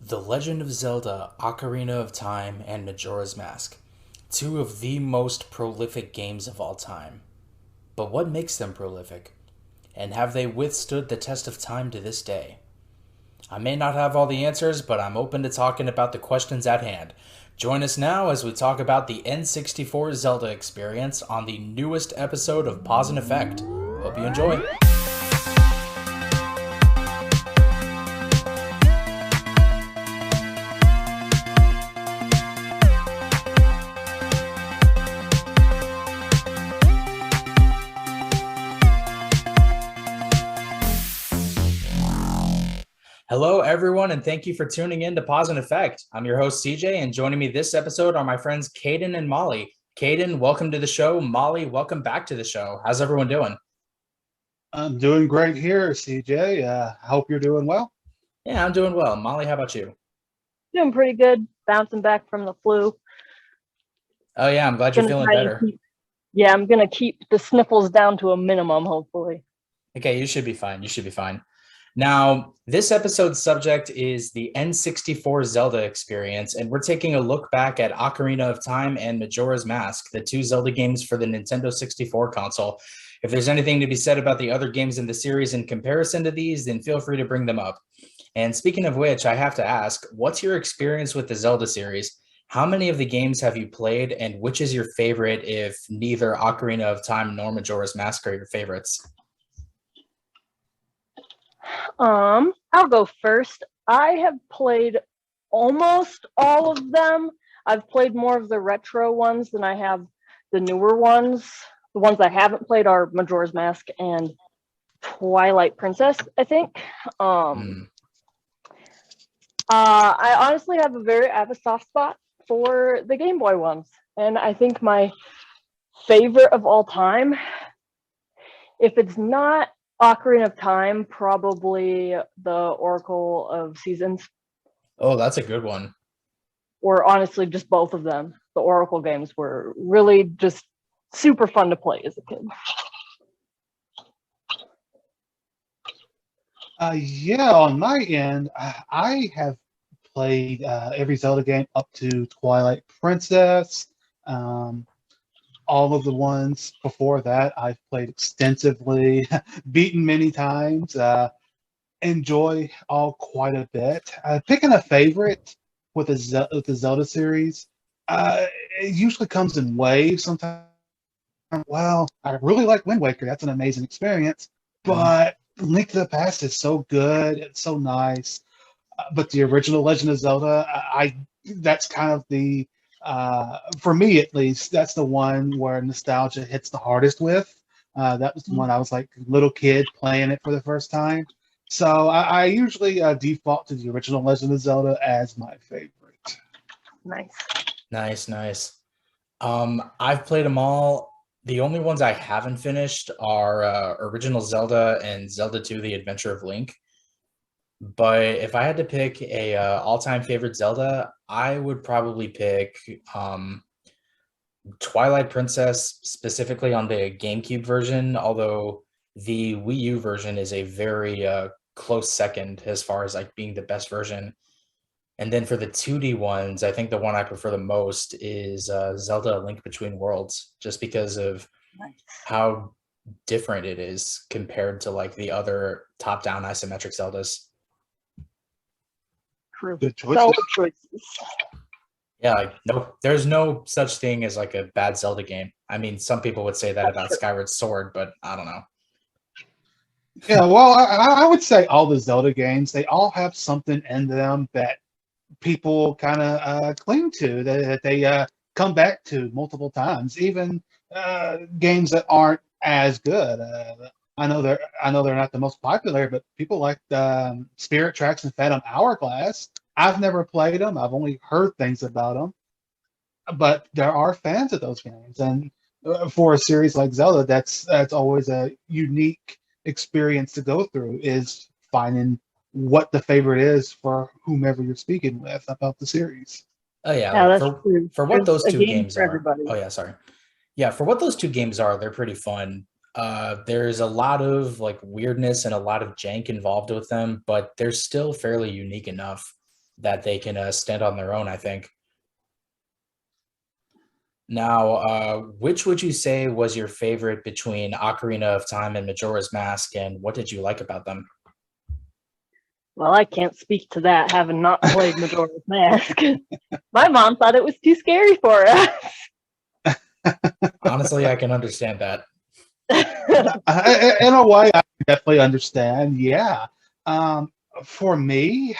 The Legend of Zelda, Ocarina of Time, and Majora's Mask. Two of the most prolific games of all time. But what makes them prolific? And have they withstood the test of time to this day? I may not have all the answers, but I'm open to talking about the questions at hand. Join us now as we talk about the N64 Zelda experience on the newest episode of Pause and Effect. Hope you enjoy. Hello, everyone, and thank you for tuning in to Pause and Effect. I'm your host, CJ, and joining me this episode are my friends Caden and Molly. Caden, welcome to the show. Molly, welcome back to the show. How's everyone doing? I'm doing great here, CJ. Hope you're doing well. Yeah, I'm doing well. Molly, how about you? Doing pretty good, bouncing back from the flu. Oh, yeah, I'm glad you're Gonna feeling try and better. I'm gonna keep the sniffles down to a minimum, hopefully. Okay, you should be fine. You should be fine. Now, this episode's subject is the N64 Zelda experience, and we're taking a look back at Ocarina of Time and Majora's Mask, the two Zelda games for the Nintendo 64 console. If there's anything to be said about the other games in the series in comparison to these, then feel free to bring them up. And speaking of which, I have to ask, what's your experience with the Zelda series? How many of the games have you played, and which is your favorite if neither Ocarina of Time nor Majora's Mask are your favorites? I'll go first. I have played almost all of them. I've played more of the retro ones than I have the newer ones. The ones I haven't played are Majora's Mask and Twilight Princess, I think. Hmm. I honestly have a soft spot for the Game Boy ones, and I think my favorite of all time, if it's not Ocarina of Time, probably the Oracle of Seasons, Oh, that's a good one. or honestly just both of them. The Oracle games were really just super fun to play as a kid. Yeah, on my end, I have played every Zelda game up to Twilight Princess. Um, all of the ones before that, I've played extensively, beaten many times. Enjoy all quite a bit. Picking a favorite with the Zelda series, uh, it usually comes in waves. Sometimes, well, I really like Wind Waker. That's an amazing experience. Mhm. But Link to the Past is so good. It's so nice. But the original Legend of Zelda, that's kind of the for me at least, that's the one where nostalgia hits the hardest with. That was the one I was like little kid playing it for the first time. So I usually default to the original Legend of Zelda as my favorite. Nice. Nice, nice. I've played them all. The only ones I haven't finished are Original Zelda and Zelda 2: The Adventure of Link. But if I had to pick a all-time favorite Zelda, I would probably pick Twilight Princess, specifically on the GameCube version, although the Wii U version is a very close second as far as like being the best version. And then for the 2D ones, I think the one I prefer the most is Zelda: A Link Between Worlds, just because of Nice. how different it is compared to like the other top-down isometric Zeldas. True. Good choices. Solid choices. Yeah, like no, there's no such thing as like a bad Zelda game. I mean, some people would say that That's about true. Skyward Sword, but I don't know. Yeah, well, I would say all the Zelda games, they all have something in them that people kind of cling to, that they come back to multiple times, even games that aren't as good. I know they're not the most popular, but people like Spirit Tracks and Phantom Hourglass. I've never played them. I've only heard things about them, but there are fans of those games, and for a series like Zelda, that's always a unique experience to go through, is finding what the favorite is for whomever you're speaking with about the series. Oh yeah, Yeah, like that's true. for what There's those a two game games for are. everybody. Oh yeah, sorry. Yeah, for what those two games are, they're pretty fun. There's a lot of like weirdness and a lot of jank involved with them, but they're still fairly unique enough. that they can stand on their own, I think. Now, which would you say was your favorite between Ocarina of Time and Majora's Mask, and what did you like about them? Well, I can't speak to that, having not played Majora's Mask. My mom thought it was too scary for us. Honestly, I can understand that. In a way, I definitely understand. Yeah. For me,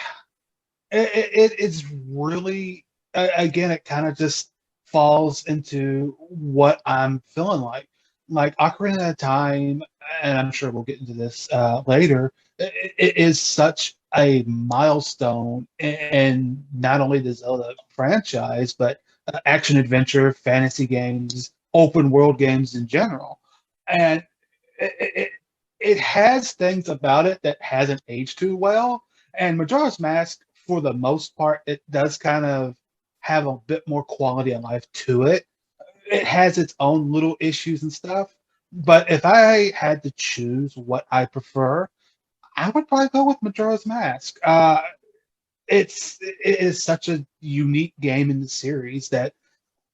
it's really, again, it kind of just falls into what I'm feeling like. Like Ocarina of Time, and I'm sure we'll get into this later, it is such a milestone in not only the Zelda franchise, but action adventure, fantasy games, open world games in general. And it, it, it has things about it that hasn't aged too well. And Majora's Mask, for the most part, it does kind of have a bit more quality of life to it. It has its own little issues and stuff. But if I had to choose what I prefer, I would probably go with Majora's Mask. It is such a unique game in the series that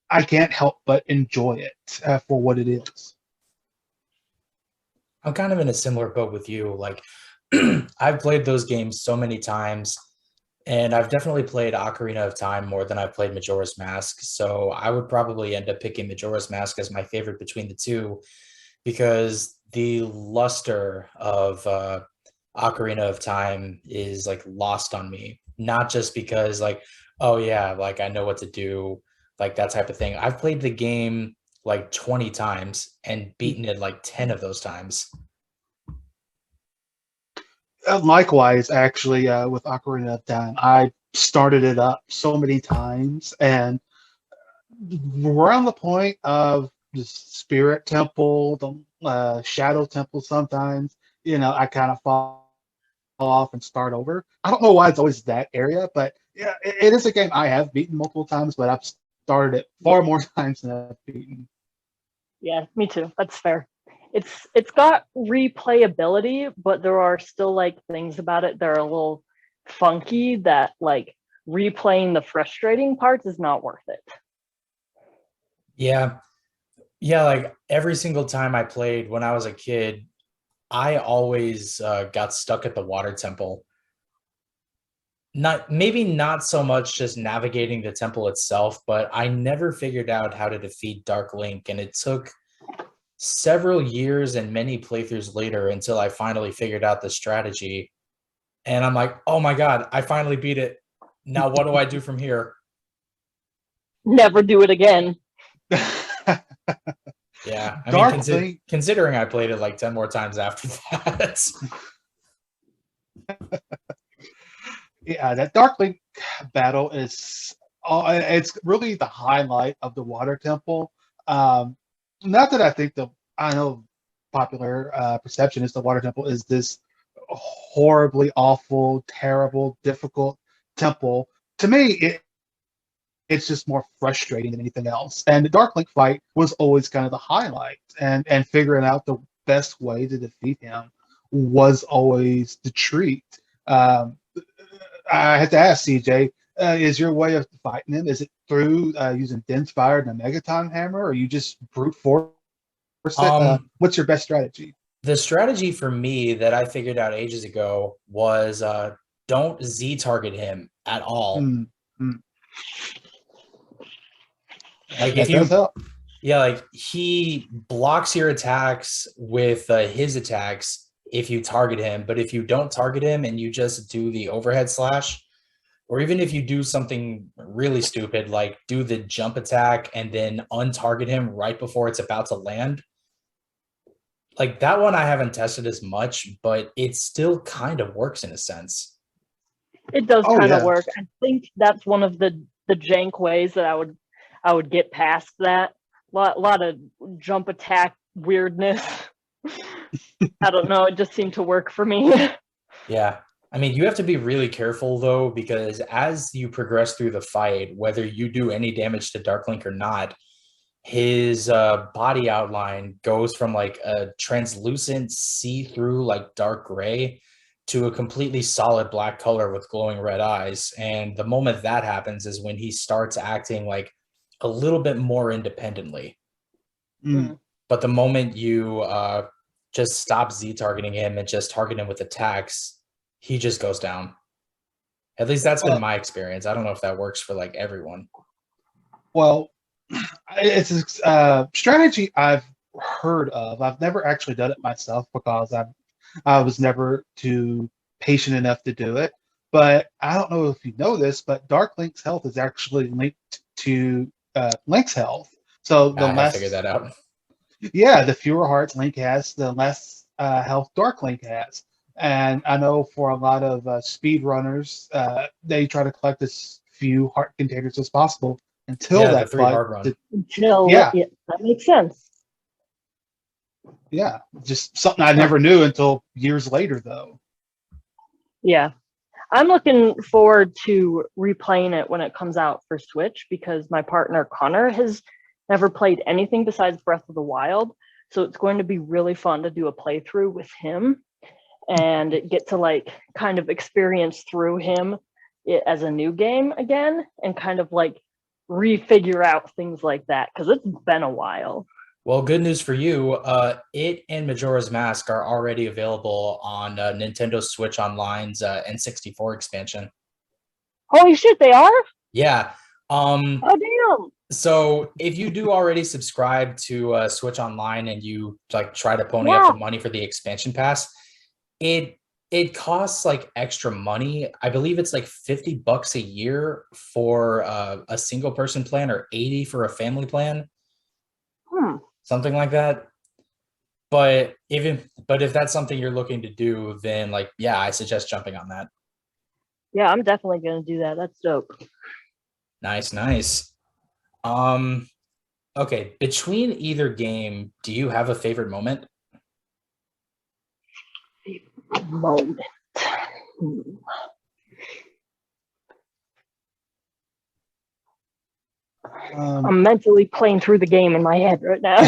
I can't help but enjoy it for what it is. I'm kind of in a similar boat with you. Like, I've played those games so many times, and I've definitely played Ocarina of Time more than I've played Majora's Mask. So I would probably end up picking Majora's Mask as my favorite between the two, because the luster of Ocarina of Time is like lost on me. Not just because like, oh yeah, like I know what to do, like that type of thing. I've played the game like 20 times and beaten it like 10 of those times. Likewise, actually, with Ocarina of Time, I started it up so many times, and around the point of the Spirit Temple, the Shadow Temple, sometimes, I kind of fall off and start over. I don't know why it's always that area, but yeah, it is a game I have beaten multiple times, but I've started it far more times than I've beaten. Yeah, me too. That's fair. It's got replayability, but there are still like things about it that are a little funky that like replaying the frustrating parts is not worth it. Yeah. Yeah, like every single time I played when I was a kid, I always got stuck at the water temple. Not so much just navigating the temple itself, but I never figured out how to defeat Dark Link, and it took several years and many playthroughs later until I finally figured out the strategy. And I'm like, oh my god, I finally beat it. Now what do I do from here? Never do it again. Yeah, I Dark mean, Link. considering I played it like 10 more times after that. Yeah, that Dark Link battle is it's really the highlight of the Water Temple. Not that I know popular perception is the Water Temple is this horribly awful, terrible, difficult temple. To me, it's just more frustrating than anything else. And the Dark Link fight was always kind of the highlight, and figuring out the best way to defeat him was always the treat. Um, I had to ask CJ, is your way of fighting him, is it through using Dense Fire and a Megaton Hammer, or you just brute force it? What's your best strategy? The strategy for me that I figured out ages ago was don't Z target him at all. Mm, mm. Like if That does you, help. yeah, like he blocks your attacks with his attacks if you target him, but if you don't target him and you just do the overhead slash, or even if you do something really stupid like do the jump attack and then untarget him right before it's about to land, like that one I haven't tested as much, but it still kind of works in a sense. It does Oh kind of yeah. work. I think that's one of the jank ways that I would get past that. Lot of jump attack weirdness. I don't know. It just seemed to work for me. Yeah. I mean, you have to be really careful though, because as you progress through the fight, whether you do any damage to Darklink or not, his body outline goes from like a translucent see-through like dark gray to a completely solid black color with glowing red eyes. And the moment that happens is when he starts acting like a little bit more independently. Mm. But the moment you just stop Z targeting him and just target him with attacks, he just goes down. At least that's been my experience. I don't know if that works for like everyone. Well, it's a strategy I've heard of. I've never actually done it myself because I was never too patient enough to do it. But I don't know if you know this, but Dark Link's health is actually linked to Link's health. So the I have less, figured that out. yeah, the fewer hearts Link has, the less health Dark Link has. And I know for a lot of speed runners, they try to collect as few heart containers as possible until Yeah, the that 3 hard run. Until Yeah. yeah, that makes sense. Yeah, just something I never knew until years later, though. Yeah. I'm looking forward to replaying it when it comes out for Switch because my partner Connor has never played anything besides Breath of the Wild. So it's going to be really fun to do a playthrough with him and get to like kind of experience through him it as a new game again and kind of like refigure out things like that because it's been a while. Well, good news for you. It and Majora's Mask are already available on Nintendo Switch Online's N64 expansion. Holy shit, they are? Yeah. Oh damn. So if you do already subscribe to Switch Online and you like try to pony Yeah. up the money for the expansion pass, it costs like extra money. I believe it's like $50 a year for a single person plan or 80 for a family plan. Something like that. But if that's something you're looking to do, then like, yeah, I suggest jumping on that. Yeah, I'm definitely gonna do that. That's dope. Nice. Okay, between either game, do you have a favorite moment? Moment. I'm mentally playing through the game in my head right now.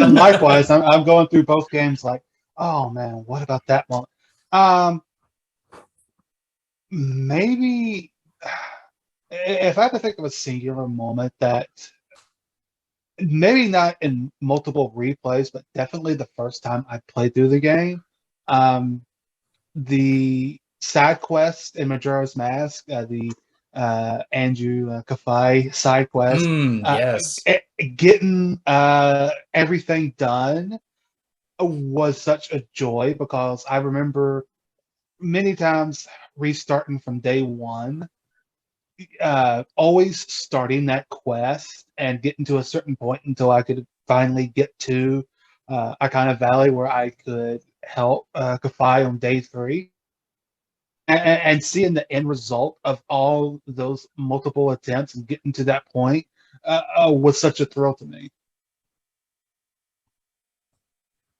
Likewise, I'm going through both games like, oh man, what about that one? Maybe if I had to think of a singular moment that maybe not in multiple replays, but definitely the first time I played through the game, the side quest in Majora's Mask, the Andrew Kafai side quest, Yes. getting everything done was such a joy because I remember many times restarting from day one, always starting that quest and getting to a certain point until I could finally get to Icona Valley where I could help Kafai on day 3. And seeing the end result of all those multiple attempts and getting to that point was such a thrill to me.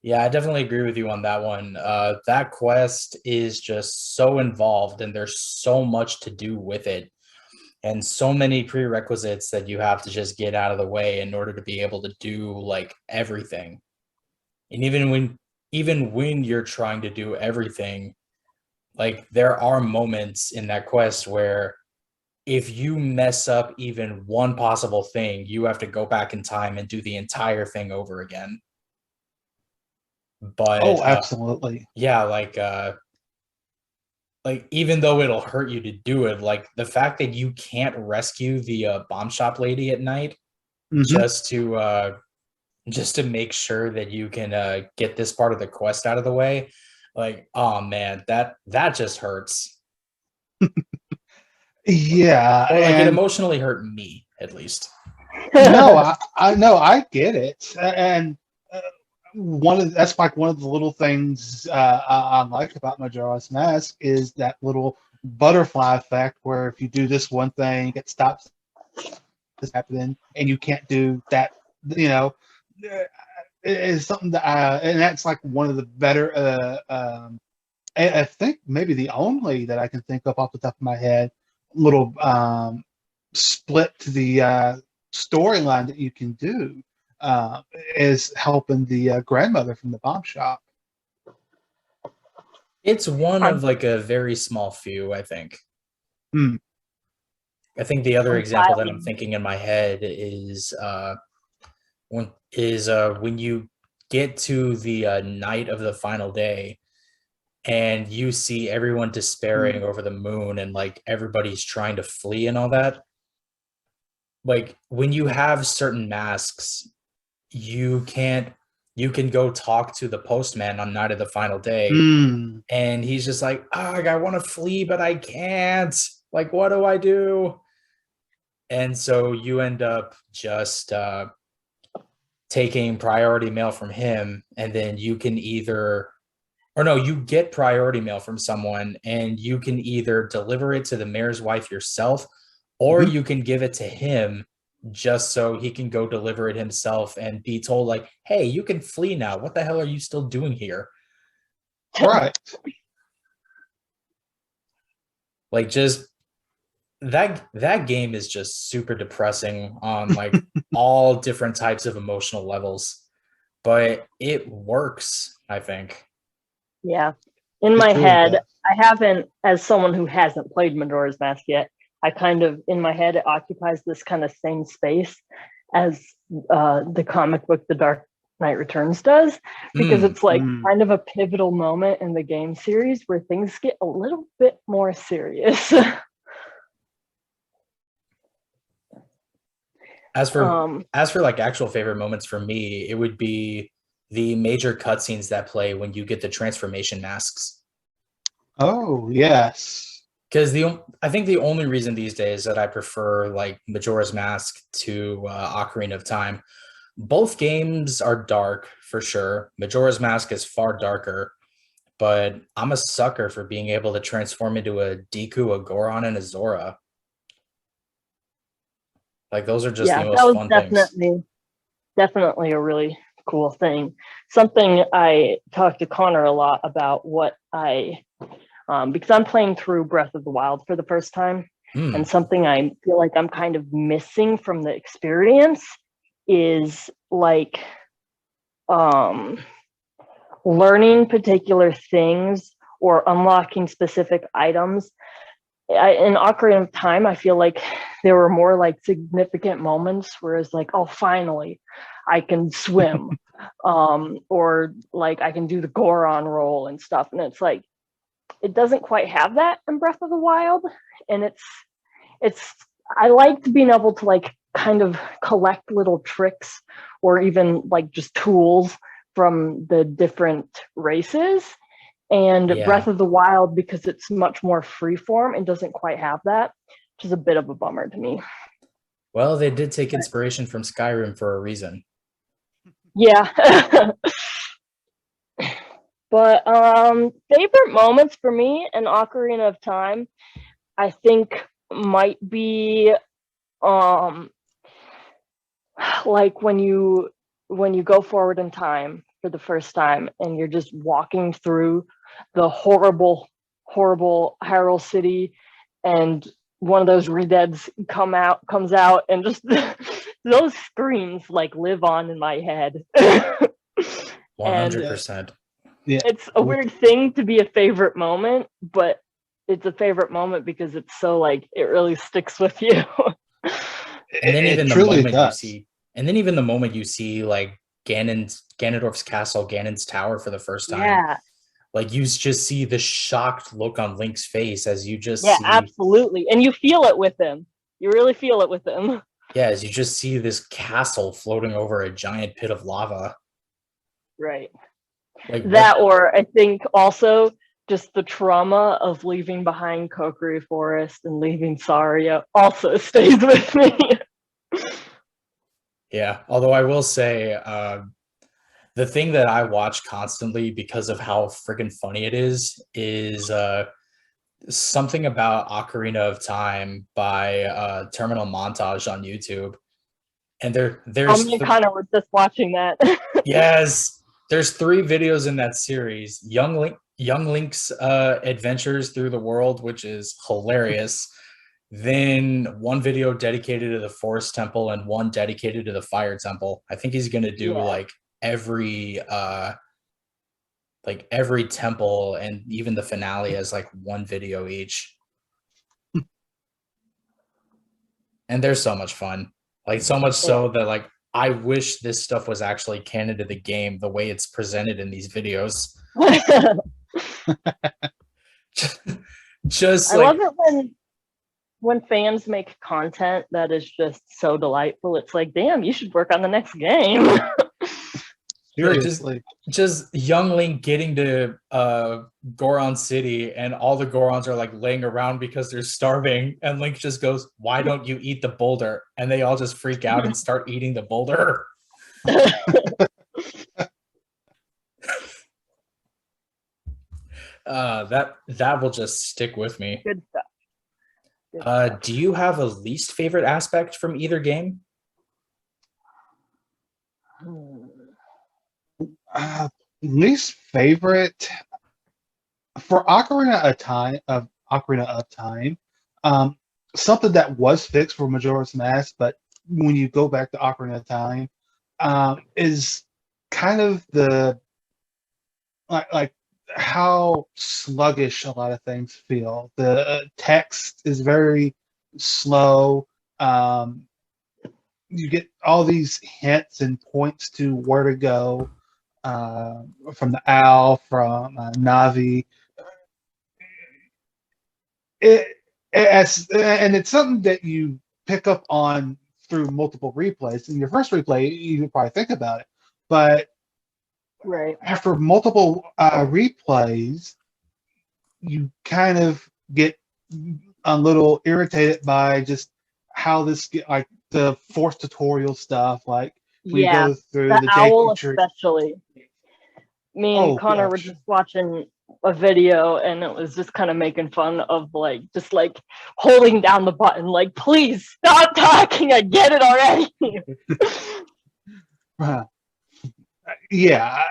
Yeah, I definitely agree with you on that one. That quest is just so involved and there's so much to do with it and so many prerequisites that you have to just get out of the way in order to be able to do like everything. And even when you're trying to do everything, like there are moments in that quest where if you mess up even one possible thing, you have to go back in time and do the entire thing over again. But Oh, absolutely. yeah, like even though it'll hurt you to do it, like the fact that you can't rescue the bomb shop lady at night just to make sure that you can get this part of the quest out of the way, like, oh man, that just hurts. Yeah, Or like it and emotionally hurt me at least. no, I know, I get it, and that's like one of the little things I like about Majora's Mask is that little butterfly effect, where if you do this one thing, it stops this happening, and you can't do that. You know, is something that and that's like one of the better. I think maybe the only that I can think of off the top of my head, little split to the storyline that you can do is helping the grandmother from the bomb shop. It's one On, of like a very small few, I think. Hmm. I think the other on example that I'm filing. thinking in my head is when you get to the night of the final day and you see everyone despairing over the moon and like everybody's trying to flee and all that. Like when you have certain masks, you can't you can go talk to the postman on night of the final day Hmm. and he's just like, oh, I want to flee but I can't, like what do I do? And so you end up just taking priority mail from him, and then you can either, or no, you get priority mail from someone and you can either deliver it to the mayor's wife yourself, or Mhm. you can give it to him just so he can go deliver it himself and be told like, hey, you can flee now, what the hell are you still doing here? Right. Like just that game is just super depressing on like all different types of emotional levels, but it works, I think. Yeah. In It my truly head, does. I haven't, as someone who hasn't played Majora's Mask yet, I kind of, in my head, it occupies this kind of same space as the comic book The Dark Knight Returns does, because Mm. it's like Mm. kind of a pivotal moment in the game series where things get a little bit more serious. As for um, like actual favorite moments for me, it would be the major cutscenes that play when you get the transformation masks. Oh, yes. Because I think the only reason these days that I prefer like Majora's Mask to Ocarina of Time, both games are dark for sure. Majora's Mask is far darker, but I'm a sucker for being able to transform into a Deku, a Goron, and a Zora. Like those are just the yeah, that most was fun things. definitely a really cool thing. Something I talked to Connor a lot about what I because I'm playing through Breath of the Wild for the first time. And Mm, something I feel like I'm kind of missing from the experience is like um, learning particular things or unlocking specific items. In Ocarina of Time, I feel like there were more like significant moments where it's like, oh, finally, I can swim, or like I can do the Goron roll and stuff. And it's like, it doesn't quite have that in Breath of the Wild, and it's I liked being able to like kind of collect little tricks or even like just tools from the different races. And Breath yeah. of the Wild, because it's much more freeform and doesn't quite have that, which is a bit of a bummer to me. Well, they did take inspiration from Skyrim for a reason. Yeah. But favorite moments for me in Ocarina of Time, I think might be um like when you go forward in time for the first time and you're just walking through the horrible Hyrule City, and one of those redeads comes out and just those screams like live on in my head. And 100%. Yeah. it's a weird thing to be a favorite moment, but it's a favorite moment because it's so like it really sticks with you. And then It even the truly moment you does. see, like Ganondorf's castle, Ganon's tower for the first time, Yeah. like you just see the shocked look on Link's face as you just Yeah, see, absolutely. And you feel it with him. You really feel it with him. yeah, as you just see this castle floating over a giant pit of lava. Right. Like what? That, or I think also just the trauma of leaving behind Kokiri Forest and leaving Saria also stays with me. Yeah. Although I will say, the thing that I watch constantly because of how freaking funny it is something about Ocarina of Time by Terminal Montage on YouTube. And Me and Connor were just watching that. yes, there's 3 videos in that series. Young Link's adventures through the world, which is hilarious. Then one video dedicated to the Forest Temple and one dedicated to the Fire Temple. I think he's gonna do Yeah. like every temple and even the finale as like one video each. And they're so much fun. Like so much so that like I wish this stuff was actually canon to the game the way it's presented in these videos. Just I like love it when fans make content that is just so delightful. It's like, damn, you should work on the next game. Seriously. just young Link getting to Goron City and all the Gorons are like laying around because they're starving, and Link just goes, "Why don't you eat the boulder?" And they all just freak out and start eating the boulder. That will just stick with me. Good stuff. Good stuff. Do you have a least favorite aspect from either game? Least favorite for Ocarina of Time, something that was fixed for Majora's Mask, but when you go back to Ocarina of Time, is kind of the like how sluggish a lot of things feel. The text is very slow. You get all these hints and points to where to go from the owl, from Navi. And it's something that you pick up on through multiple replays. In your first replay, you probably think about it, but right after multiple replays, you kind of get a little irritated by just how this like the forced tutorial stuff, like we go through the owl tree. especially. Me and Connor were just watching a video, and it was just kind of making fun of like just like holding down the button, like, please stop talking, I get it already. Yeah,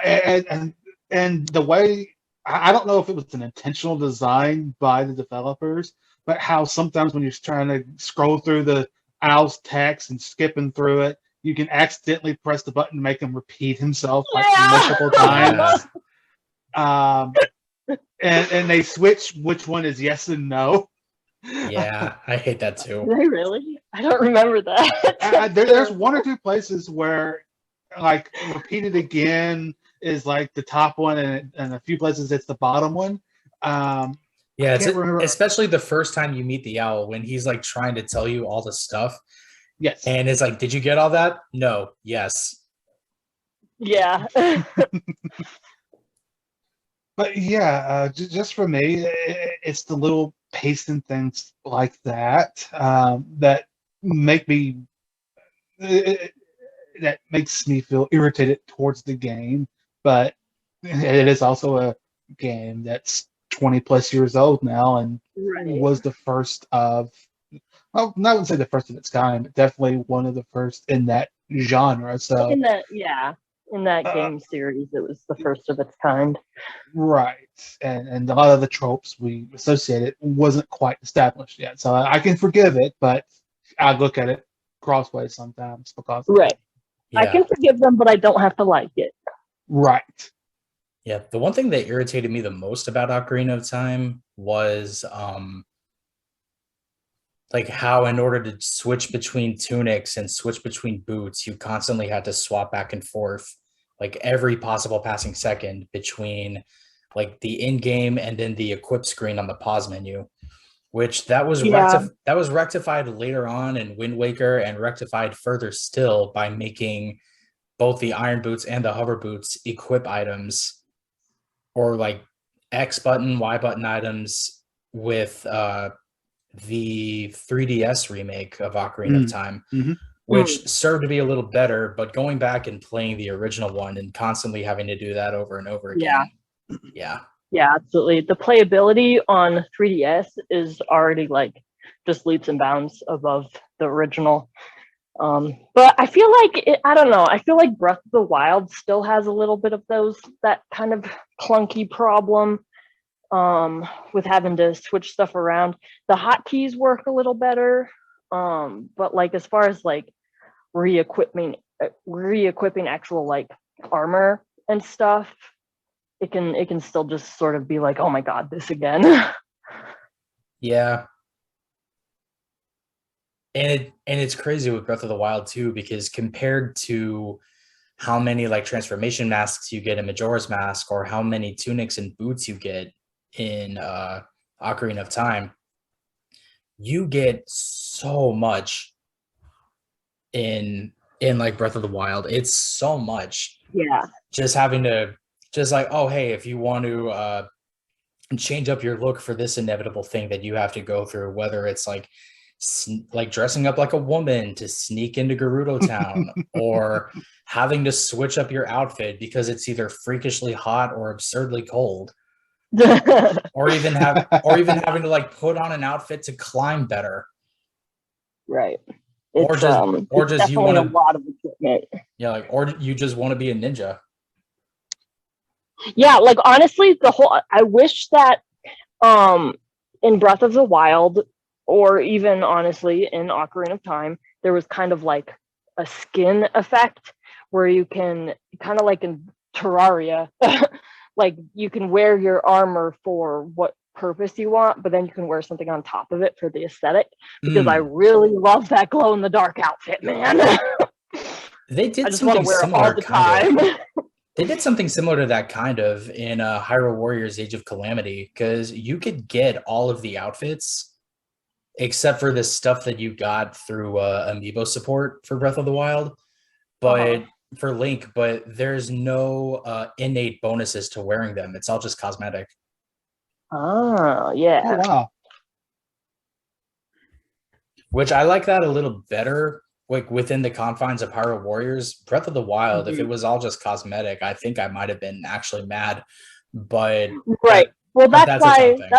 and the way, I don't know if it was an intentional design by the developers, but how sometimes when you're trying to scroll through the owl's text and skipping through it, you can accidentally press the button to make him repeat himself like multiple times. And they switch which one is yes and no. Yeah, I hate that too. Did they really? I don't remember that. There's one or two places where like repeated again is like the top one, and a few places it's the bottom one. Yeah, especially the first time you meet the owl when he's like trying to tell you all the stuff. Yes. And it's like, did you get all that? No. Yes. Yeah. But yeah, just for me, it's the little pacing things like that that make me that makes me feel irritated towards the game. But it is also a game that's 20 plus years old now, and was the first of, well, I wouldn't say the first of its kind, but definitely one of the first in that genre. So in that game series, it was the first of its kind. Right. And a lot of the tropes we associated wasn't quite established yet. So I can forgive it, but I look at it crossways sometimes because right. Yeah. I can forgive them, but I don't have to like it. Right. Yeah. The one thing that irritated me the most about Ocarina of Time was like how in order to switch between tunics and switch between boots, you constantly had to swap back and forth like every possible passing second between like the in-game and then the equip screen on the pause menu, which that was rectified later on in Wind Waker, and rectified further still by making both the iron boots and the hover boots equip items, or like X button, Y button items with the 3DS remake of Ocarina of Time, which served to be a little better, but going back and playing the original one and constantly having to do that over and over again. Yeah, absolutely. The playability on 3DS is already like just leaps and bounds above the original. But I feel like I don't know. I feel like Breath of the Wild still has a little bit of that kind of clunky problem with having to switch stuff around. The hotkeys work a little better, but like as far as like re-equipping actual like armor and stuff, it can still just sort of be like, oh my god, this again. Yeah. And it's crazy with Breath of the Wild too, because compared to how many like transformation masks you get in Majora's Mask, or how many tunics and boots you get in Ocarina of Time, you get so much in like Breath of the Wild. It's so much. Yeah. Just having to just like, oh hey, if you want to change up your look for this inevitable thing that you have to go through, whether it's like like dressing up like a woman to sneak into Gerudo Town, or having to switch up your outfit because it's either freakishly hot or absurdly cold, or even having to like put on an outfit to climb better, Right. or It's just it's you definitely want a to, lot of equipment. yeah, like, or you just want to be a ninja. Yeah, like honestly, I wish that in Breath of the Wild, or even honestly in Ocarina of Time, there was kind of like a skin effect where you can kind of like in Terraria, like you can wear your armor for what purpose you want, but then you can wear something on top of it for the aesthetic. Because I really love that glow in the dark outfit, man. They I did just want to something wear it all similar, the kind of. time. They did something similar to that kind of in Hyrule Warriors Age of Calamity, because you could get all of the outfits except for the stuff that you got through amiibo support for Breath of the Wild, but for Link, but there's no innate bonuses to wearing them. It's all just cosmetic. Oh, yeah. Oh wow. Which I like that a little better, like within the confines of Hyrule Warriors. Breath of the Wild, if it was all just cosmetic, I think I might have been actually mad. But Right. Well, but that's that's its own why thing.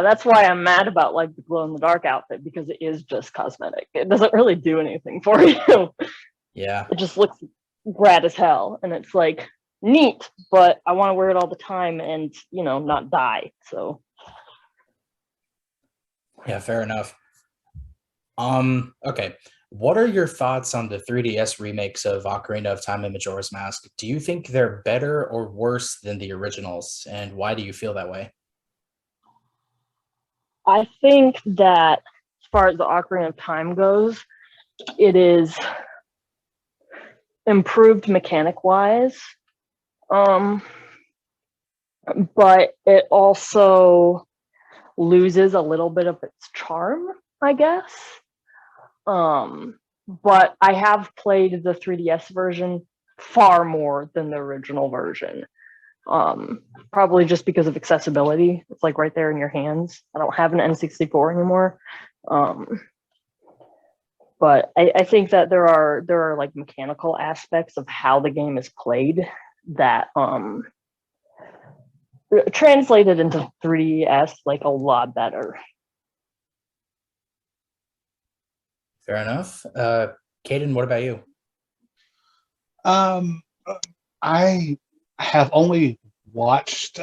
that's why I'm mad about like the glow in the dark outfit, because it is just cosmetic. It doesn't really do anything for you. Yeah. It just looks rad as hell, and it's like neat, but I want to wear it all the time and not die. So Yeah, fair enough. Okay. What are your thoughts on the 3DS remakes of Ocarina of Time and Majora's Mask? Do you think they're better or worse than the originals, and why do you feel that way? I think that as far as the Ocarina of Time goes, it is improved mechanic wise. But it also loses a little bit of its charm, I guess. But I have played the 3DS version far more than the original version. Probably just because of accessibility. It's like right there in your hands. I don't have an N64 anymore. But I think that there are like mechanical aspects of how the game is played that translated into 3DS like a lot better. Fair enough. Caden, what about you? Um, I have only watched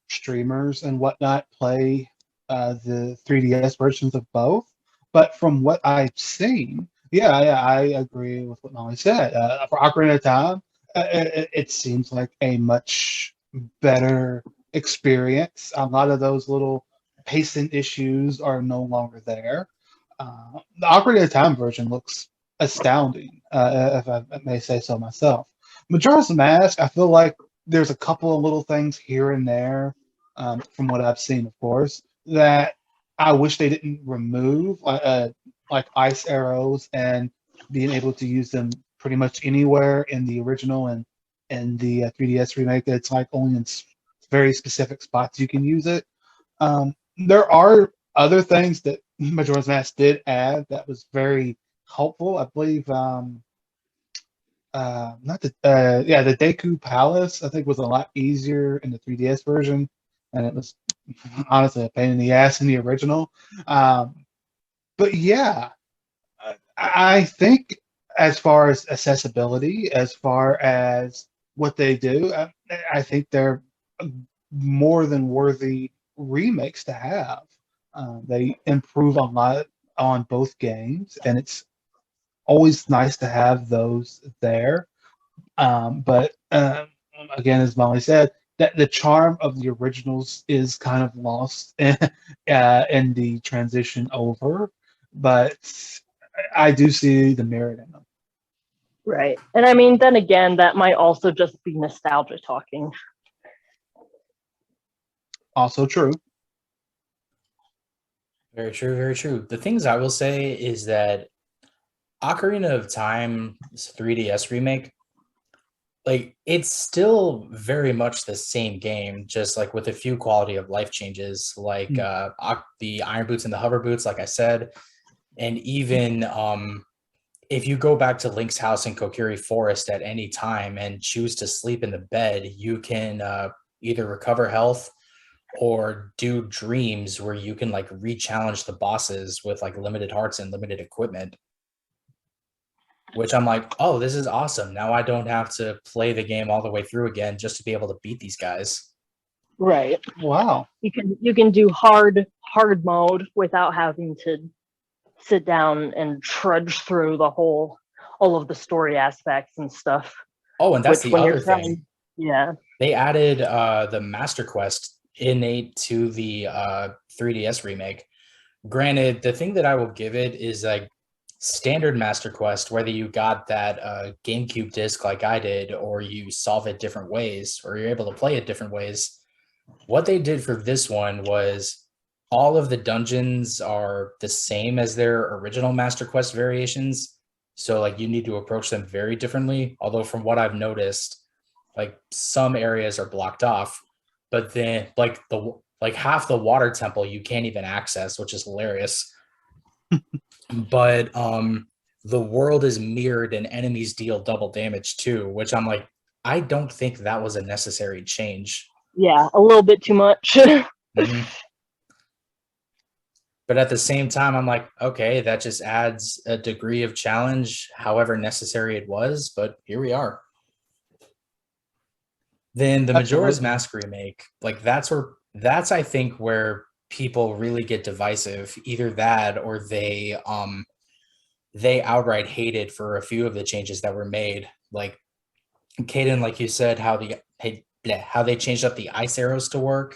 streamers and whatnot play the 3DS versions of both, but from what I've seen, yeah, I agree with what Molly said. For Ocarina of Time, it seems like a much better experience. A lot of those little pacing issues are no longer there. The Ocarina of Time version looks astounding, if I may say so myself. Majora's Mask, I feel like there's a couple of little things here and there, from what I've seen, of course, that I wish they didn't remove, like ice arrows and being able to use them pretty much anywhere in the original and the 3DS remake. It's like only in very specific spots you can use it. There are other things that Majora's Mask did add that was very helpful. I believe not the the Deku Palace I think was a lot easier in the 3DS version, and it was honestly a pain in the ass in the original. But yeah, I think as far as accessibility, as far as what they do, I think they're more than worthy remakes to have. They improve a lot on both games, and it's always nice to have those there. But again, as Molly said, that the charm of the originals is kind of lost in the transition over. But I do see the merit in them. Right. And I mean, then again, that might also just be nostalgia talking. Also true. Very true, very true. The things I will say is that Ocarina of Time 3DS remake, like it's still very much the same game, just like with a few quality of life changes, like the iron boots and the hover boots, like I said, and even if you go back to Link's house in Kokiri Forest at any time and choose to sleep in the bed, you can either recover health or do dreams where you can like re-challenge the bosses with like limited hearts and limited equipment. Which I'm like, oh, this is awesome. Now I don't have to play the game all the way through again just to be able to beat these guys. Right. Wow. You can do hard mode without having to sit down and trudge through all of the story aspects and stuff. Oh, and that's the other thing. Yeah. They added the Master Quest innate to the 3DS remake. Granted, the thing that I will give it is like standard Master Quest, whether you got that GameCube disc like I did, or you solve it different ways, or you're able to play it different ways. What they did for this one was all of the dungeons are the same as their original Master Quest variations. So like you need to approach them very differently. Although from what I've noticed, like some areas are blocked off, but then like half the water temple you can't even access, which is hilarious. But the world is mirrored and enemies deal double damage too, which I'm like, I don't think that was a necessary change. Yeah, a little bit too much. Mm-hmm. But at the same time, I'm like, okay, that just adds a degree of challenge, however necessary it was, but here we are. Then the Majora's Mask remake, like that's I think where people really get divisive. Either that or they outright hated for a few of the changes that were made. Like Caden, like you said, how they changed up the ice arrows to work.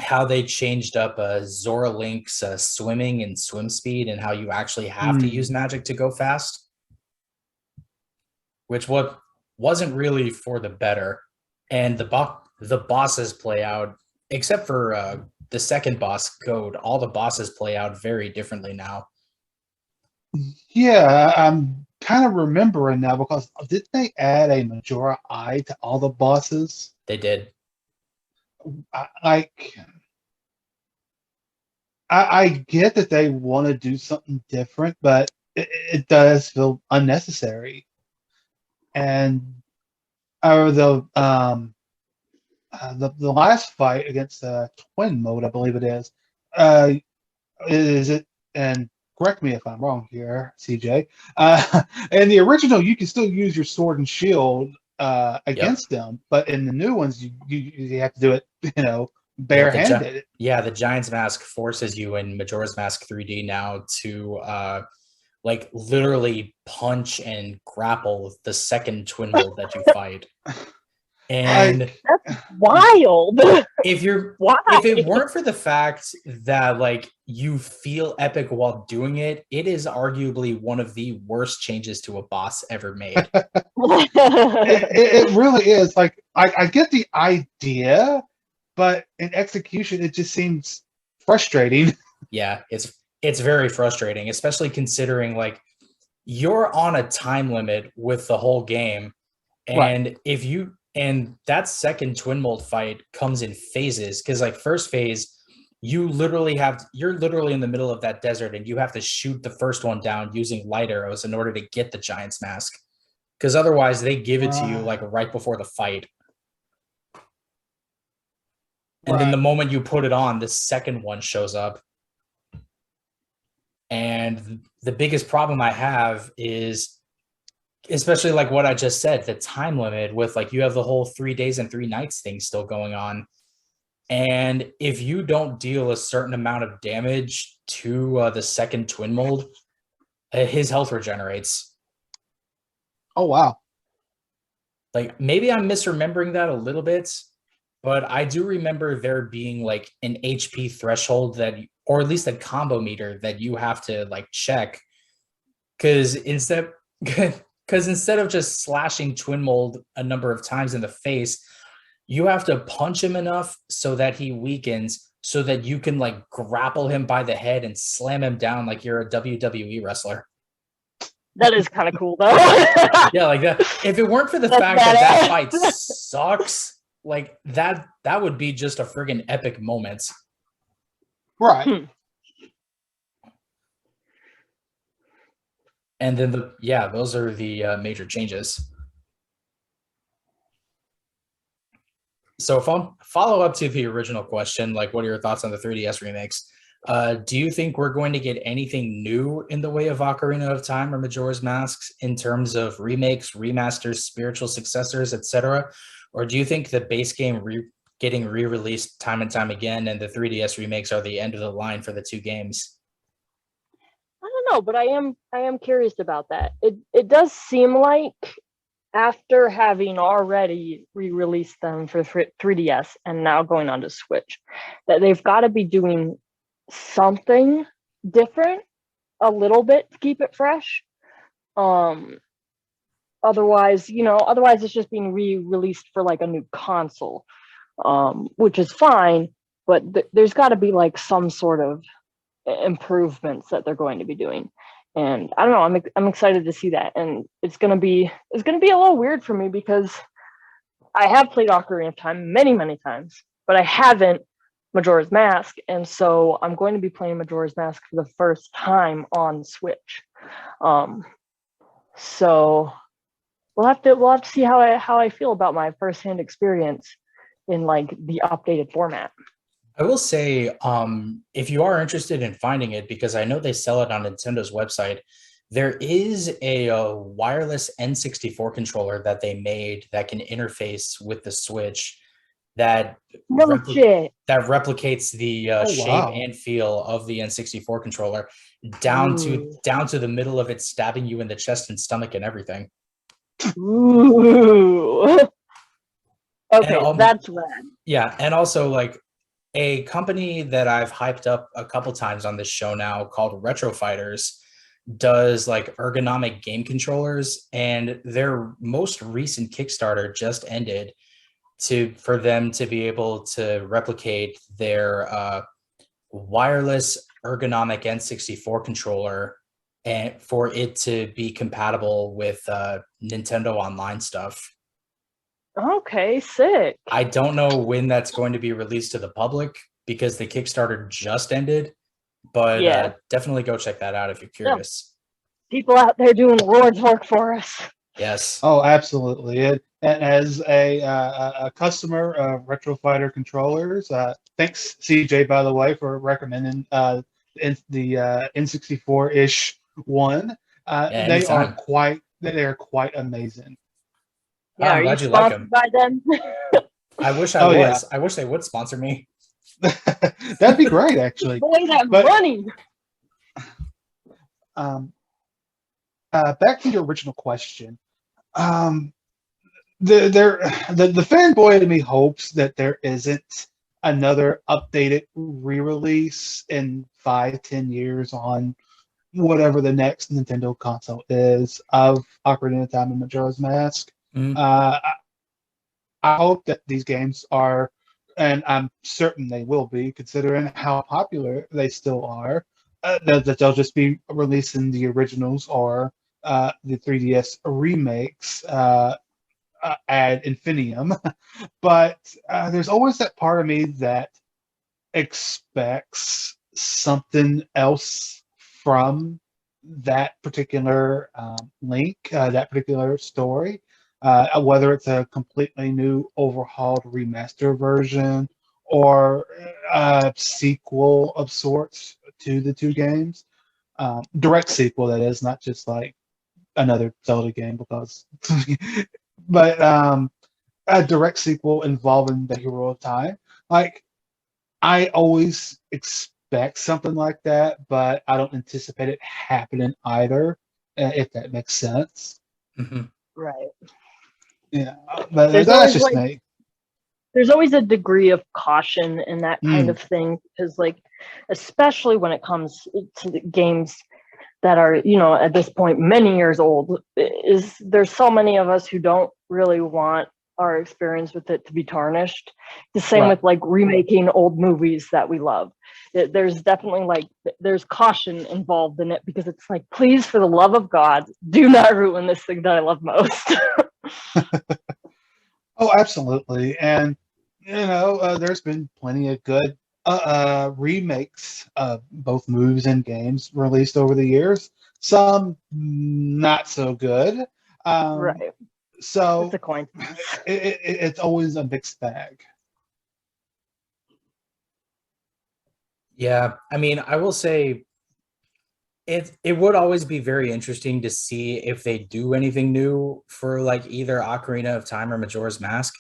How they changed up Zora Link's swimming and swim speed, and how you actually have to use magic to go fast, which wasn't really for the better. And the bosses play out, except for the second boss Code, all the bosses play out very differently now. Yeah, I'm kind of remembering now because did they add a Majora Eye to all the bosses? They did. I get that they want to do something different, but it does feel unnecessary. And the last fight against Twin Mode, I believe it is it? And correct me if I'm wrong here, CJ. In the original, you can still use your sword and shield against them, but in the new ones, you have to do it, barehanded. The Giant's Mask forces you in Majora's Mask 3D now to like literally punch and grapple the second Twin Mode that you fight. And that's wild. If it weren't for the fact that like you feel epic while doing it, it is arguably one of the worst changes to a boss ever made. it really is. Like I get the idea, but in execution, it just seems frustrating. Yeah, it's very frustrating, especially considering like you're on a time limit with the whole game, and right. And that second Twin Mold fight comes in phases, because like first phase, you're literally in the middle of that desert and you have to shoot the first one down using light arrows in order to get the Giant's Mask, because otherwise they give it to you like right before the fight. And then the moment you put it on, the second one shows up. And the biggest problem I have is, especially like what I just said, the time limit with like you have the whole 3 days and 3 nights thing still going on. And if you don't deal a certain amount of damage to the second Twin Mold, his health regenerates. Oh, wow. Like maybe I'm misremembering that a little bit, but I do remember there being like an HP threshold that, or at least a combo meter that you have to like check, because instead of just slashing Twin Mold a number of times in the face, you have to punch him enough so that he weakens, so that you can like grapple him by the head and slam him down like you're a WWE wrestler. That is kind of cool, though. Yeah, like that. If it weren't for the That's fact that that badass. fight sucks, like that would be just a friggin' epic moment. Right. And then those are the major changes. So follow up to the original question, like what are your thoughts on the 3DS remakes? Do you think we're going to get anything new in the way of Ocarina of Time or Majora's Masks in terms of remakes, remasters, spiritual successors, etc.? Or do you think the base game getting re-released time and time again and the 3DS remakes are the end of the line for the two games? I don't know, but I am curious about that. It does seem like after having already re-released them for 3DS and now going on to Switch, that they've got to be doing something different a little bit to keep it fresh. Otherwise it's just being re-released for like a new console, which is fine, but there's got to be like some sort of improvements that they're going to be doing. And I don't know, I'm excited to see that. And it's gonna be a little weird for me because I have played Ocarina of Time many times, but I haven't Majora's Mask, and so I'm going to be playing Majora's Mask for the first time on Switch. So we'll have to see how I feel about my firsthand experience in like the updated format. I will say, if you are interested in finding it, because I know they sell it on Nintendo's website, there is a wireless N64 controller that they made that can interface with the Switch that replicates the shape and feel of the N64 controller down to the middle of it, stabbing you in the chest and stomach and everything. Ooh. Okay, that's rad. Yeah, and also like a company that I've hyped up a couple times on this show now called Retro Fighters does like ergonomic game controllers, and their most recent Kickstarter just ended for them to be able to replicate their wireless ergonomic N64 controller and for it to be compatible with Nintendo Online stuff. Okay, sick. I don't know when that's going to be released to the public because the Kickstarter just ended, but definitely go check that out if you're curious. Yeah. People out there doing the Lord's work for us. Yes. Oh, absolutely. And as a customer of Retro Fighter controllers, thanks CJ, by the way, for recommending the N64-ish one. They are quite amazing. Yeah, are you sponsored by them? I wish I was. Yeah. I wish they would sponsor me. That'd be great, actually. Boy, that money. Back to your original question. The fanboy in me hopes that there isn't another updated re-release in 5-10 years on whatever the next Nintendo console is of Ocarina of Time and Majora's Mask. Mm-hmm. I hope that these games are, and I'm certain they will be, considering how popular they still are, that they'll just be releasing the originals or the 3DS remakes ad infinitum. But there's always that part of me that expects something else from that particular link, that particular story. Whether it's a completely new, overhauled remaster version or a sequel of sorts to the two games. Direct sequel, that is, not just like another Zelda game, because but a direct sequel involving the Hero of Time. Like, I always expect something like that, but I don't anticipate it happening either, if that makes sense. Mm-hmm. Right. Yeah, but There's that's always just like me. there's always a degree of caution in that kind Mm, of thing because like especially when it comes to the games that are at this point many years old, is there's so many of us who don't really want our experience with it to be tarnished. The same right. with like remaking old movies that we love. There's definitely like there's caution involved in it because it's like, please, for the love of God, do not ruin this thing that I love most. Oh, absolutely. And there's been plenty of good remakes of both movies and games released over the years. Some not so good. Um, Right. It's so a coin toss. it's always a mixed bag. Yeah, I mean, I will say it would always be very interesting to see if they do anything new for like either Ocarina of Time or Majora's Mask.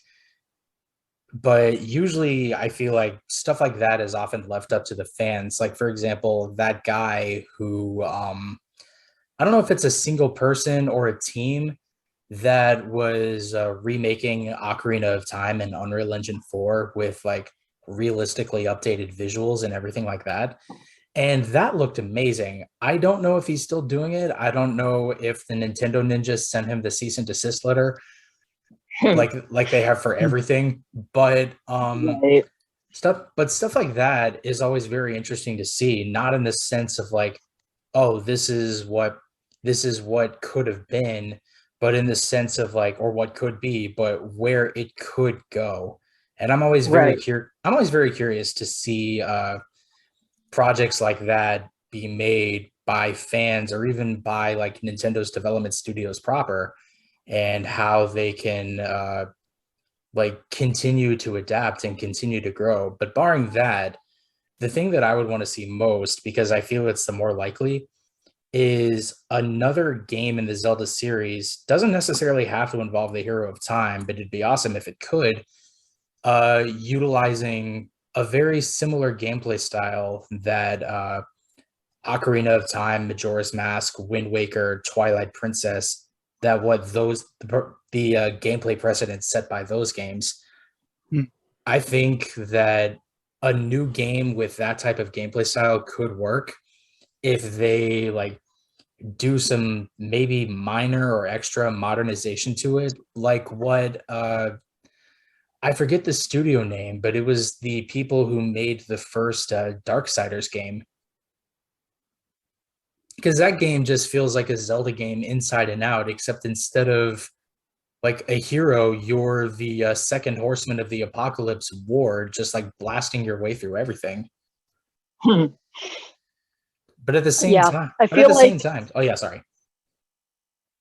But usually I feel like stuff like that is often left up to the fans. Like for example, that guy who I don't know if it's a single person or a team that was remaking Ocarina of Time and Unreal Engine 4 with like realistically updated visuals and everything like that. And that looked amazing. I don't know if he's still doing it. I don't know if the Nintendo Ninjas sent him the cease and desist letter like they have for everything, but Right. stuff like that is always very interesting to see, not in the sense of like, oh, this is what could have been, but in the sense of like, or what could be, but where it could go. And Right. I'm always very curious to see projects like that be made by fans or even by like Nintendo's development studios proper, and how they can like continue to adapt and continue to grow. But barring that, the thing that I would want to see most, because I feel it's the more likely, is another game in the Zelda series. Doesn't necessarily have to involve the Hero of Time, but it'd be awesome if it could, utilizing a very similar gameplay style that Ocarina of Time, Majora's Mask, Wind Waker, Twilight Princess, that what the gameplay precedent set by those games. Hmm. I think that a new game with that type of gameplay style could work if they like do some maybe minor or extra modernization to it, like what I forget the studio name, but it was the people who made the first Darksiders game. Because that game just feels like a Zelda game inside and out, except instead of like a hero, you're the second horseman of the apocalypse war, just like blasting your way through everything. But at the same Yeah. time, I but at feel the same like time, oh yeah, sorry.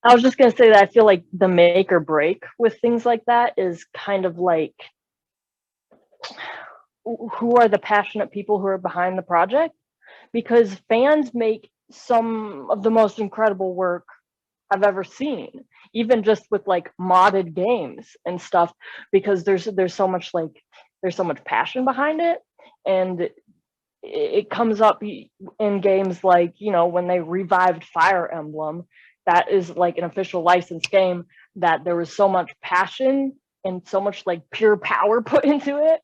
I was just going to say that I feel like the make or break with things like that is kind of like who are the passionate people who are behind the project, because fans make some of the most incredible work I've ever seen, even just with like modded games and stuff, because there's so much passion behind it. And it comes up in games like when they revived Fire Emblem, that is like an official licensed game, that there was so much passion and so much like pure power put into it.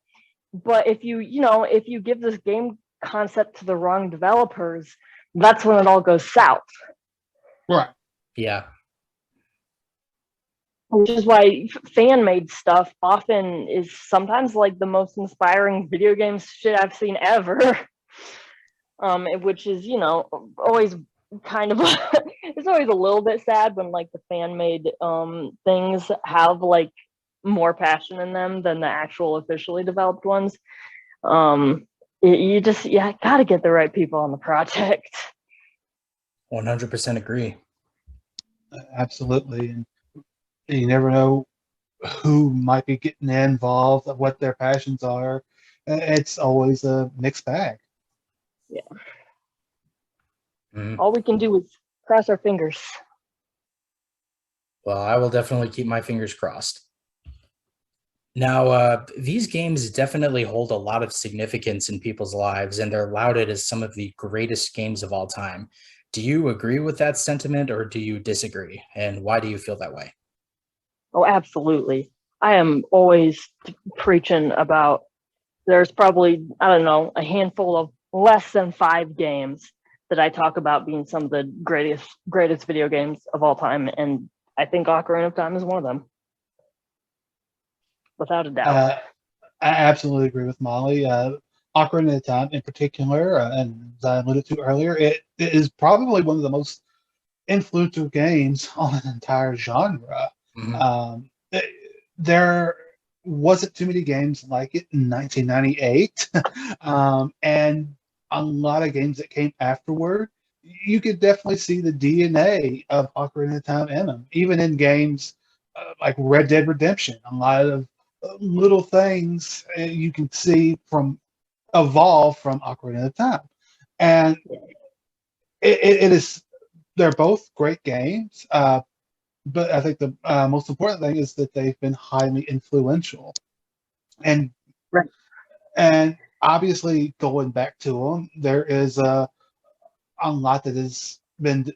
But if you give this game concept to the wrong developers, that's when it all goes south. Right. Yeah. Which is why fan made stuff often is sometimes like the most inspiring video game shit I've seen ever. Which is always kind of it's always a little bit sad when like the fan made things have like more passion in them than the actual officially developed ones. You gotta get the right people on the project. 100% agree. Absolutely. And you never know who might be getting involved, what their passions are. It's always a mixed bag. Yeah. Mhm. All we can do is cross our fingers. Well, I will definitely keep my fingers crossed. Now, these games definitely hold a lot of significance in people's lives, and they're lauded as some of the greatest games of all time. Do you agree with that sentiment, or do you disagree? And why do you feel that way? Oh, absolutely. I am always preaching about there's probably, I don't know, a handful of less than 5 games that I talk about being some of the greatest video games of all time. And I think Ocarina of Time is one of them, without a doubt. I absolutely agree with Molly. Ocarina of Time, in particular, and as I alluded to earlier, it is probably one of the most influential games on an entire genre. Mhm. There wasn't too many games like it in 1998, and a lot of games that came afterward. You could definitely see the DNA of Ocarina of Time in them, even in games like Red Dead Redemption. A lot of little things you can see from evolve from Ocarina of Time, and it is they're both great games. But I think the most important thing is that they've been highly influential, and Right. and obviously going back to them, there is a lot that has been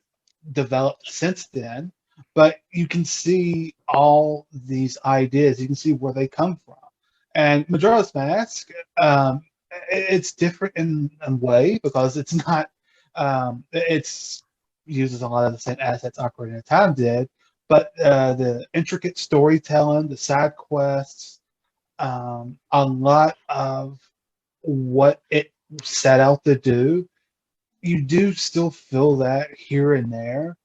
developed since then. But you can see all these ideas. You can see where they come from. And Majora's Mask, it's different in a way because it's not. It's uses a lot of the same assets Ocarina of Time did, but the intricate storytelling, the side quests, a lot of what it set out to do, you do still feel that here and there.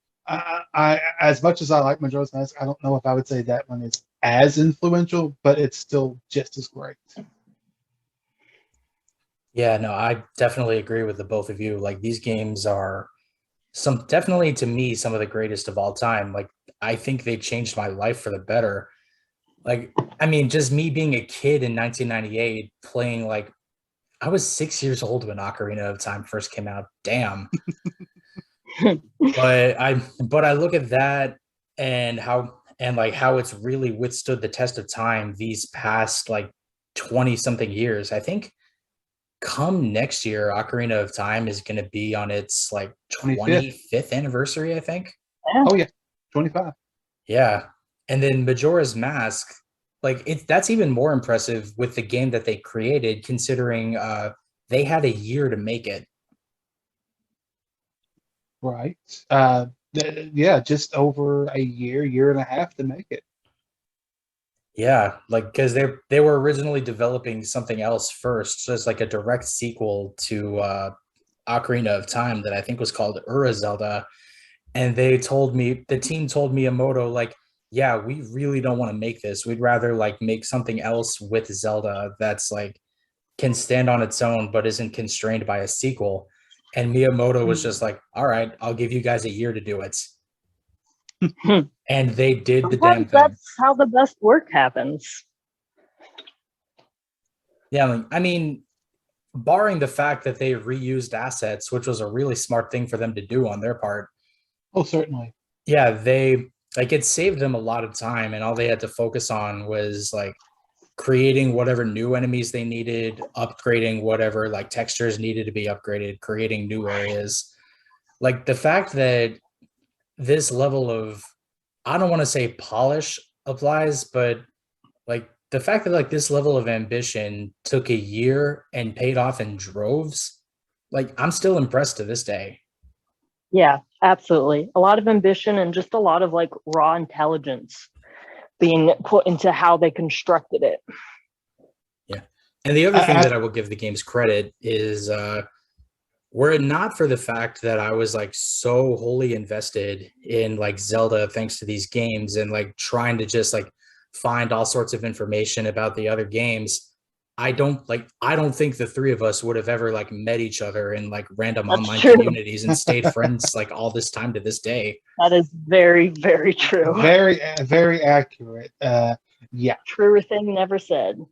As much as I like Majora's Mask, I don't know if I would say that one is as influential, but it's still just as great. Yeah, no, I definitely agree with the both of you. Like these games are some definitely to me some of the greatest of all time. Like I think they changed my life for the better. Like I mean, just me being a kid in 1998 playing like I was 6 years old when Ocarina of Time first came out. Damn. But I look at that and how it's really withstood the test of time these past like 20 something years. I think come next year, Ocarina of Time is going to be on its like 25th. 25th anniversary, I think. Oh yeah, 25. Yeah. And then Majora's Mask, like that's even more impressive with the game that they created, considering they had a year to make it. Right. Yeah, just over a year and a half to make it. Yeah, like because they were originally developing something else first, so it's like a direct sequel to Ocarina of Time that I think was called Ura Zelda. And the team told Miyamoto, like, yeah, we really don't want to make this. We'd rather like make something else with Zelda that's like can stand on its own but isn't constrained by a sequel. And Miyamoto was just like, all right, I'll give you guys a year to do it. And they did the damn Sometimes thing. that's how the best work happens. Yeah, I mean, barring the fact that they reused assets, which was a really smart thing for them to do on their part. Oh, certainly. Yeah, they like it saved them a lot of time, and all they had to focus on was like creating whatever new enemies they needed, upgrading whatever like textures needed to be upgraded, creating new areas. Like the fact that this level of, I don't want to say polish applies, but like the fact that like this level of ambition took a year and paid off in droves, like I'm still impressed to this day. Yeah, absolutely. A lot of ambition and just a lot of like raw intelligence being put into how they constructed it. Yeah. And the other thing that I will give the game's credit is were it not for the fact that I was like so wholly invested in like Zelda thanks to these games and like trying to just like find all sorts of information about the other games, I don't think the three of us would have ever like met each other in like random That's online true. communities and stayed friends like all this time to this day. That is very, very true. Very, very accurate. Yeah. Truer thing never said.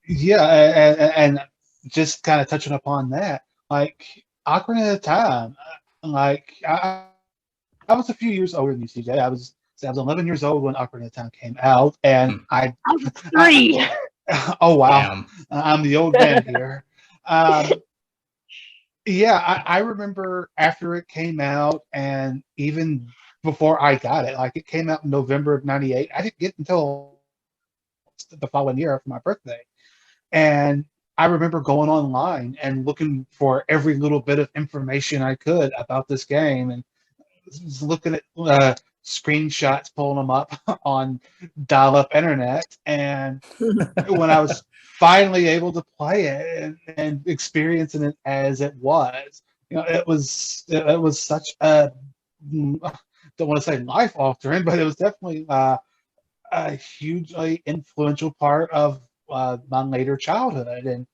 Yeah, and just kind of touching upon that, like Ocarina of Time, like I was a few years older than you, CJ. I was 11 years old when Ocarina of Time came out, and I was 3. Oh wow, Damn. I'm the old man here. Yeah, I remember after it came out, and even before I got it. Like it came out in November of '98. I didn't get it until the following year for my birthday. And I remember going online and looking for every little bit of information I could about this game, and was looking at screenshots, pulling them up on dial-up internet. And when I was finally able to play it and experiencing it as it was, it was such a, don't want to say life altering, but it was definitely a hugely influential part of my later childhood. And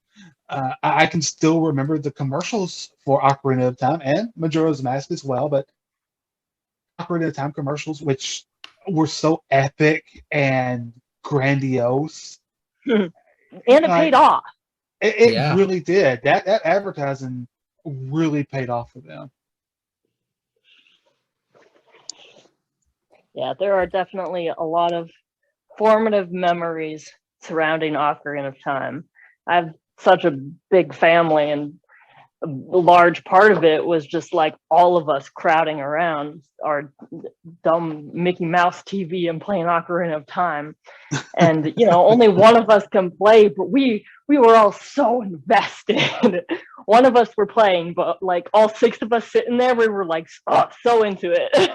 I can still remember the commercials for Ocarina of Time and Majora's Mask as well, but Ocarina of Time commercials, which were so epic and grandiose. And it paid off. It really did. That advertising really paid off for them. Yeah, there are definitely a lot of formative memories surrounding Ocarina of Time. I have such a big family, and a large part of it was just like all of us crowding around our dumb Mickey Mouse TV and playing Ocarina of Time. And only one of us can play, but we were all so invested. One of us were playing, but like all six of us sitting there, we were like so into it.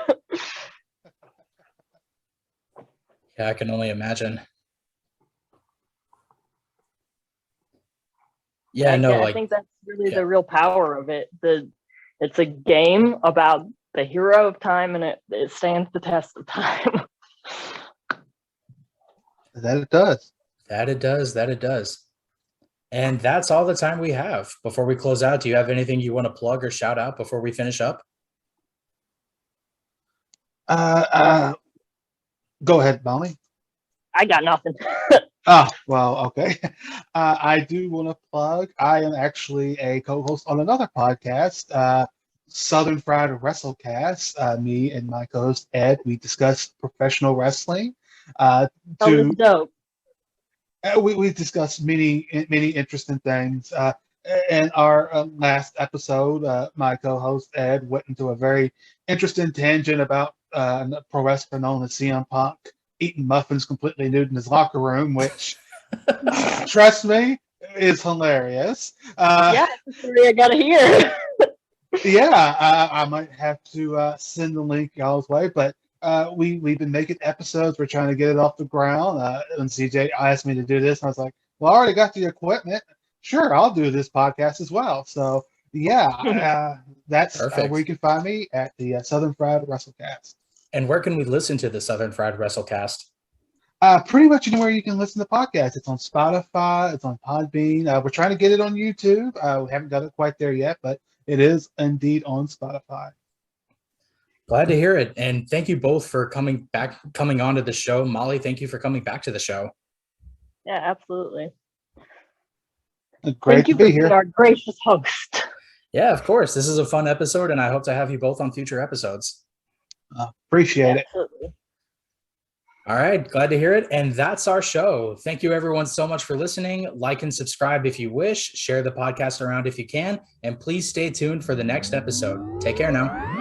Yeah, I can only imagine. Yeah, I think that's really the real power of it. It's a game about the hero of time, and it stands the test of time. That it does. That it does. And that's all the time we have. Before we close out, do you have anything you want to plug or shout out before we finish up? Go ahead, Molly. I got nothing. Oh, well, okay. I do want to plug. I am actually a co-host on another podcast, Southern Fried WrestleCast. Me and my co-host Ed, we discuss professional wrestling. Dope. We discussed many interesting things. In our last episode, my co-host Ed went into a very interesting tangent about a pro wrestler known as CM Punk eating muffins completely nude in his locker room, which, trust me, is hilarious. Yeah, that's the story I gotta hear. Yeah, I might have to send the link y'all's way, but we've been making episodes. We're trying to get it off the ground. When CJ asked me to do this, I was like, well, I already got the equipment. Sure, I'll do this podcast as well. So, yeah, that's where you can find me at the Southern Fried WrestleCast. And where can we listen to the Southern Fried WrestleCast? Pretty much anywhere you can listen to podcasts. It's on Spotify. It's on Podbean. We're trying to get it on YouTube. We haven't got it quite there yet, but it is indeed on Spotify. Glad to hear it. And thank you both for coming onto the show. Molly, thank you for coming back to the show. Yeah, absolutely. Great to be here. Our gracious host. Yeah, of course. This is a fun episode, and I hope to have you both on future episodes. Appreciate it. Absolutely. All right, glad to hear it. And that's our show. Thank you, everyone, so much for listening. Like and subscribe if you wish. Share the podcast around if you can. And please stay tuned for the next episode. Take care now.